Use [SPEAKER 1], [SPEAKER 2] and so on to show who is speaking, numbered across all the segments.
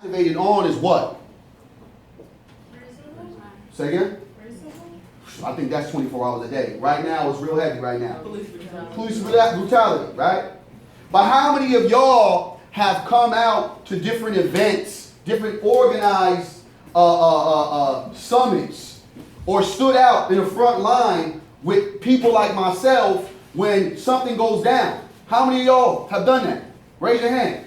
[SPEAKER 1] activated on is what? Say again? I think that's 24 hours a day. Right now, it's real heavy right now. Police brutality, right? But how many of y'all have come out to different events, different organized summits, or stood out in the front line with people like myself when something goes down? How many of y'all have done that? Raise your hand.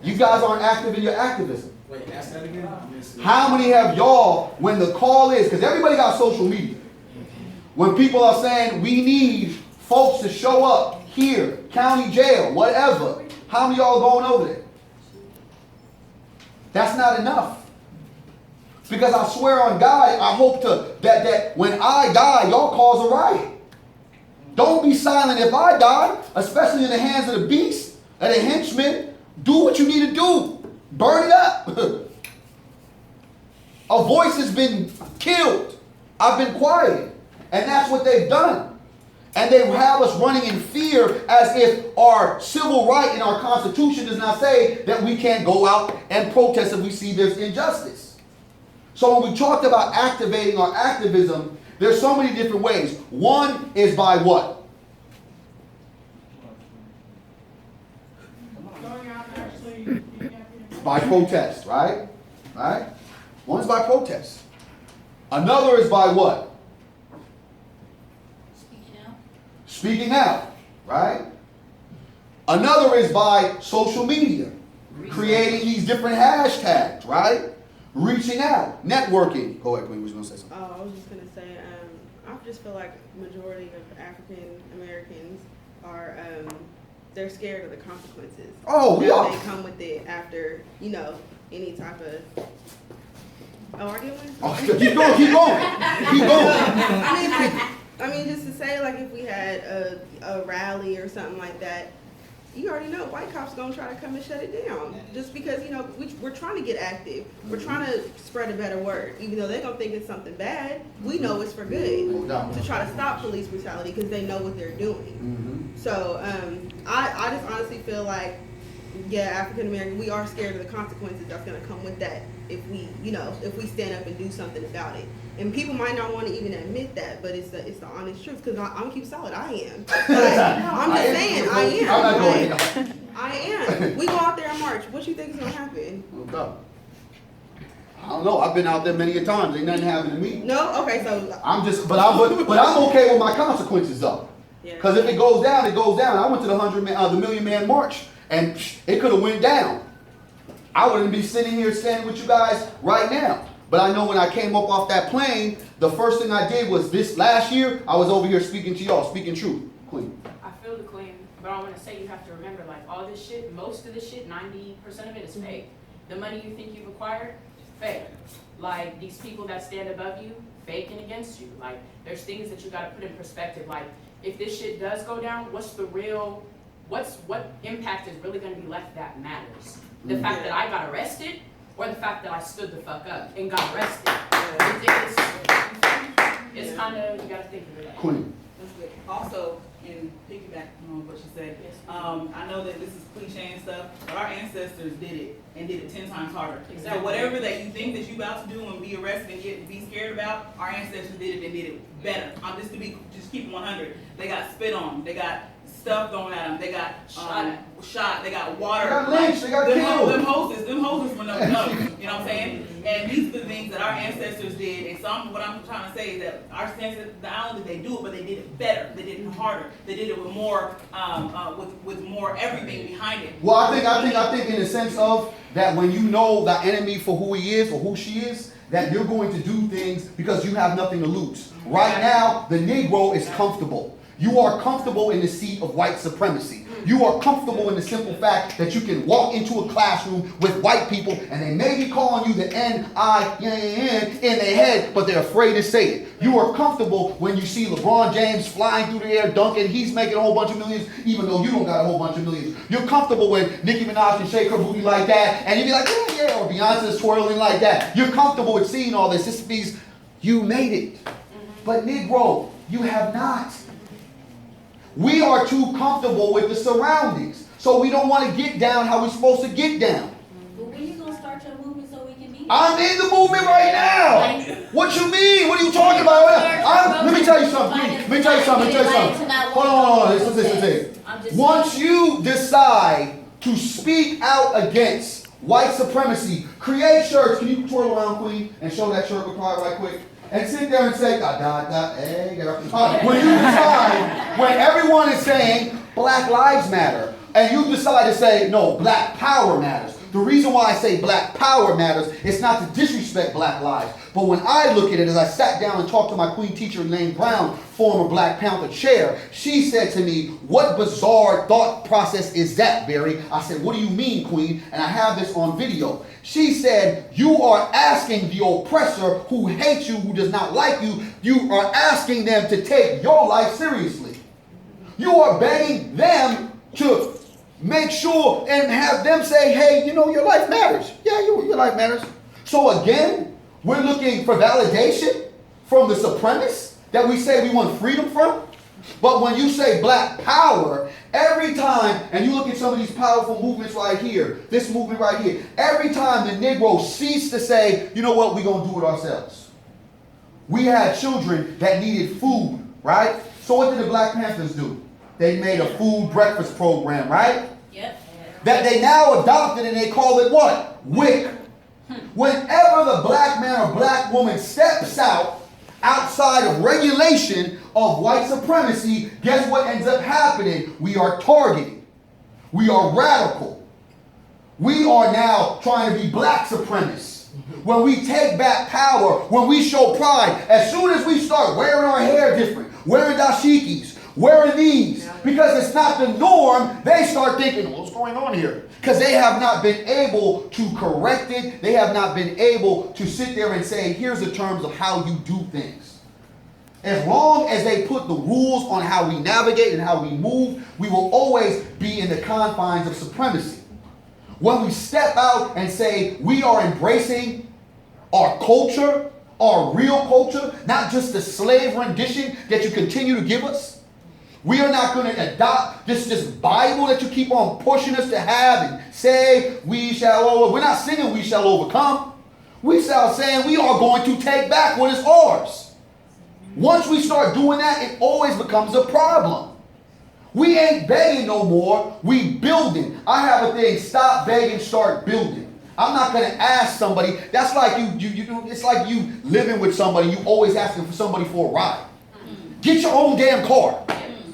[SPEAKER 1] You guys aren't active in your activism.
[SPEAKER 2] Wait, ask that again?
[SPEAKER 1] How many have y'all, when the call is, because everybody got social media, when people are saying we need folks to show up here, county jail, whatever, how many of y'all going over there? That's not enough. Because I swear on God, I hope that when I die, y'all cause a riot. Don't be silent if I die, especially in the hands of the beast and the henchmen. Do what you need to do. Burn it up. A voice has been killed. I've been quiet. And that's what they've done. And they have us running in fear as if our civil right in our Constitution does not say that we can't go out and protest if we see there's injustice. So when we talked about activating our activism, there's so many different ways. One is by what? By protest, right? Right? One is by protest. Another is by what? Speaking out, right? Another is by social media, creating these different hashtags, right? Reaching out, networking. Go ahead, Queen. Was you gonna say something?
[SPEAKER 3] Oh, I was just gonna say, I just feel like majority of African Americans are, they're scared of the consequences.
[SPEAKER 1] Oh, we are.
[SPEAKER 3] They come with it after, any type of. Oh, are you doing?
[SPEAKER 1] Oh, keep going, keep going.
[SPEAKER 3] I mean, just to say, like, if we had a rally or something like that, you already know white cops gonna try to come and shut it down. Just because, we're trying to get active. We're trying to spread a better word. Even though they're gonna think it's something bad, we know it's for good. To try to stop police brutality because they know what they're doing. So, I just honestly feel like, yeah, African American, we are scared of the consequences that's gonna come with that if we stand up and do something about it. And people might not want to even admit that, but it's the honest truth. Because I'm gonna keep solid. I am. I'm just saying, I am.
[SPEAKER 1] I'm not going.
[SPEAKER 3] I am. We go out there and march. What you think is gonna happen?
[SPEAKER 1] I don't know. I've been out there many a times. Ain't nothing happening to me.
[SPEAKER 3] No. Okay. So
[SPEAKER 1] I'm okay with my consequences though. Because if it goes down, it goes down. I went to the Million Man March, and it could have went down. I wouldn't be sitting here standing with you guys right now. But I know when I came up off that plane, the first thing I did was this last year, I was over here speaking to y'all, speaking truth. Queen.
[SPEAKER 4] I feel the Queen, but I want to say you have to remember, like, all this shit, most of the shit, 90% of it is fake. The money you think you've acquired, fake. Like, these people that stand above you, faking against you. Like, there's things that you got to put in perspective. Like, if this shit does go down, what impact is really going to be left that matters? The fact that I got arrested, or the fact that I stood the fuck up and got arrested. It's kind of, you got to think of it.
[SPEAKER 1] Queen.
[SPEAKER 5] That's good. Also, in piggyback on what you said, I know that this is cliche and stuff, but our ancestors did it and did it 10 times harder.
[SPEAKER 4] Exactly.
[SPEAKER 5] So whatever that you think that you about to do and be arrested and be scared about, our ancestors did it and did it better. Just keep it 100. They got spit on. They got stuff thrown at them. They got shot. They got water.
[SPEAKER 1] They got lynched. They got killed.
[SPEAKER 5] Them hoses were no. You know what I'm saying? And these are the things that our ancestors did. And what I'm trying to say is that our ancestors, not only did they do it, but they did it better. They did it harder. They did it with more, with more everything behind it.
[SPEAKER 1] Well, I think in the sense of that when you know the enemy for who he is or who she is, that you're going to do things because you have nothing to lose. Right now, the Negro is comfortable. You are comfortable in the seat of white supremacy. You are comfortable in the simple fact that you can walk into a classroom with white people and they may be calling you the N-I-N in their head, but they're afraid to say it. You are comfortable when you see LeBron James flying through the air, dunking, he's making a whole bunch of millions, even though you don't got a whole bunch of millions. You're comfortable when Nicki Minaj can shake her booty like that, and you be like, yeah, or Beyonce's twirling like that. You're comfortable with seeing all this. This means you made it. But Negro, you have not. We are too comfortable with the surroundings. So we don't want to get down how we're supposed to get down.
[SPEAKER 2] But when you gonna start your movement so we can be?
[SPEAKER 1] I'm in the movement right now. What you mean? What are you talking about? Let me tell you something. Let me tell you something. Hold on. Listen. Once you decide to speak out against white supremacy, create shirts. Can you twirl around, Queen, and show that shirt with pride right quick? And sit there and say, hey, when you decide, when everyone is saying Black Lives Matter, and you decide to say, no, Black Power matters. The reason why I say Black Power matters is not to disrespect Black lives. But when I look at it, as I sat down and talked to my Queen teacher, Elaine Brown, former Black Panther chair, she said to me, what bizarre thought process is that, Barry? I said, what do you mean, Queen? And I have this on video. She said, you are asking the oppressor who hates you, who does not like you, you are asking them to take your life seriously. You are begging them to make sure and have them say, hey, you know, your life matters. Yeah, your life matters. So again, we're looking for validation from the supremacists that we say we want freedom from. But when you say Black Power, every time, and you look at some of these powerful movements right here, this movement right here, every time the Negro ceased to say, you know what, we're going to do it ourselves. We had children that needed food, right? So what did the Black Panthers do? They made a food breakfast program, right?
[SPEAKER 2] Yep.
[SPEAKER 1] That they now adopted and they call it what? WIC. Whenever the black man or black woman steps outside of regulation of white supremacy, guess what ends up happening? We are targeted. We are radical. We are now trying to be black supremacists. When we take back power, when we show pride, as soon as we start wearing our hair different, wearing dashikis, wearing these, because it's not the norm, they start thinking, what's going on here? Because they have not been able to correct it. They have not been able to sit there and say, here's the terms of how you do things. As long as they put the rules on how we navigate and how we move, we will always be in the confines of supremacy. When we step out and say we are embracing our culture, our real culture, not just the slave rendition that you continue to give us, we are not going to adopt this Bible that you keep on pushing us to have and say, we shall overcome. We're not singing we shall overcome. We shall saying we are going to take back what is ours. Once we start doing that, it always becomes a problem. We ain't begging no more. We building. I have a thing, stop begging, start building. I'm not going to ask somebody. That's like it's like you living with somebody, you always asking for somebody for a ride. Get your own damn car.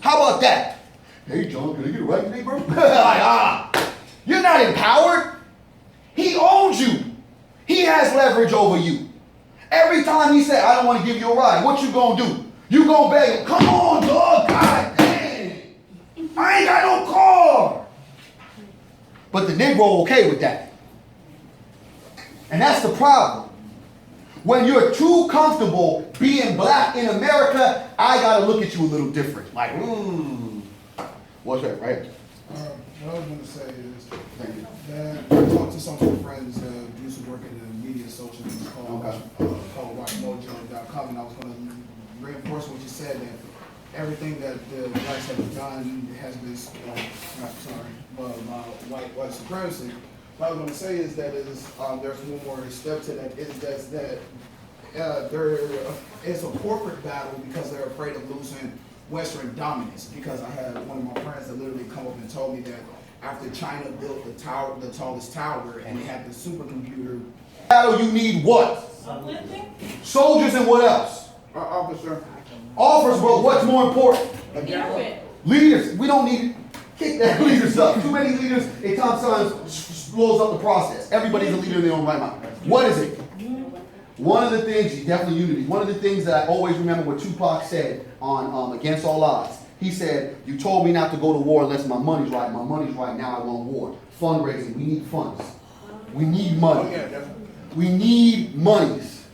[SPEAKER 1] How about that? Hey, John, can I get a ride today, bro? You're not empowered. He owns you. He has leverage over you. Every time he said, I don't want to give you a ride, what you gonna do? You gonna beg him, come on, dog, God dang. I ain't got no car. But the Negro okay with that. And that's the problem. When you're too comfortable being black in America, I gotta look at you a little different. Like, what's that, right?
[SPEAKER 6] What I was going to say is that I talked to some of my friends that used to work in the media socialism called WhiteMojo.com, and I was going to reinforce what you said, that everything that the blacks have done has been, white supremacy. What I was going to say is that there's one more step to that, is that there is a corporate battle because they're afraid of losing Western dominance. Because I had one of my friends that literally come up and told me that after China built the tallest tower, and they had the supercomputer.
[SPEAKER 1] Battle, you need what? Soldiers and what else?
[SPEAKER 6] Officer.
[SPEAKER 1] Officers, bro. What's more important? Leaders. We don't need kick that leaders up. Too many leaders, it sometimes blows up the process. Everybody's a leader in their own right mind. What is it? One of the things, definitely unity. One of the things that I always remember what Tupac said on Against All Odds. He said, you told me not to go to war unless my money's right. My money's right, now I want war. Fundraising, we need funds. We need money. We need monies.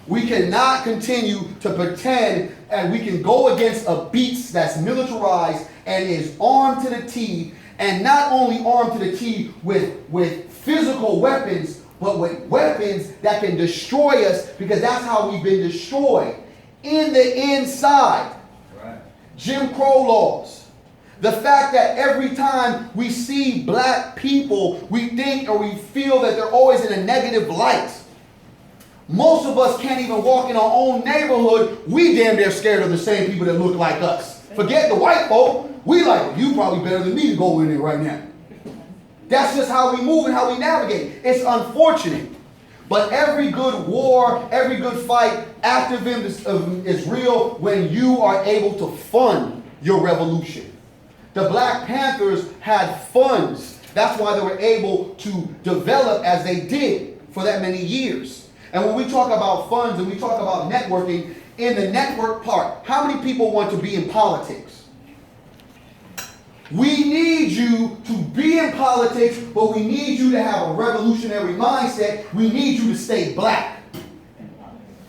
[SPEAKER 1] We cannot continue to pretend and we can go against a beast that's militarized and is armed to the teeth, and not only armed to the teeth with physical weapons, but with weapons that can destroy us, because that's how we've been destroyed. In the inside. Right. Jim Crow laws. The fact that every time we see black people, we think or we feel that they're always in a negative light. Most of us can't even walk in our own neighborhood. We damn near scared of the same people that look like us. Forget the white folk. We like, you probably better than me to go in there right now. That's just how we move and how we navigate. It's unfortunate. But every good war, every good fight, activism is real when you are able to fund your revolution. The Black Panthers had funds. That's why they were able to develop as they did for that many years. And when we talk about funds and we talk about networking, in the network part, how many people want to be in politics? We need you to be in politics, but we need you to have a revolutionary mindset. We need you to stay black.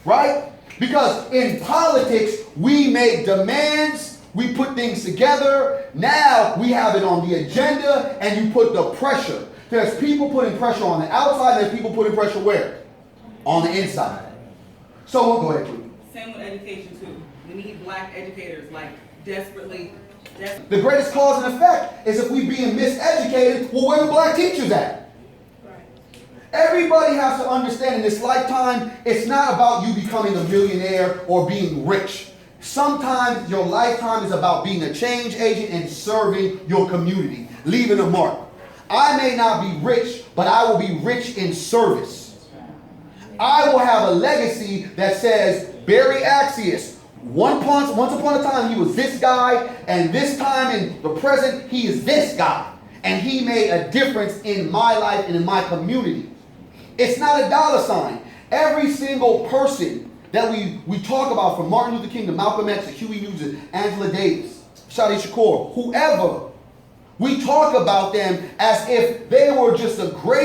[SPEAKER 1] Right? Because in politics, we make demands, we put things together. Now we have it on the agenda, and you put the pressure. There's people putting pressure on the outside, there's people putting pressure where? On the inside. So we'll go ahead, please.
[SPEAKER 5] Same with education too. We need black educators, like desperately.
[SPEAKER 1] The greatest cause and effect is if we being miseducated, well, where are the black teachers at? Everybody has to understand in this lifetime, it's not about you becoming a millionaire or being rich. Sometimes your lifetime is about being a change agent and serving your community, leaving a mark. I may not be rich, but I will be rich in service. I will have a legacy that says, Barry Axius, once upon a time he was this guy, and this time in the present he is this guy. And he made a difference in my life and in my community. It's not a dollar sign. Every single person that we talk about, from Martin Luther King to Malcolm X to Huey Newton, Angela Davis, Shadi Shakur, whoever, we talk about them as if they were just a great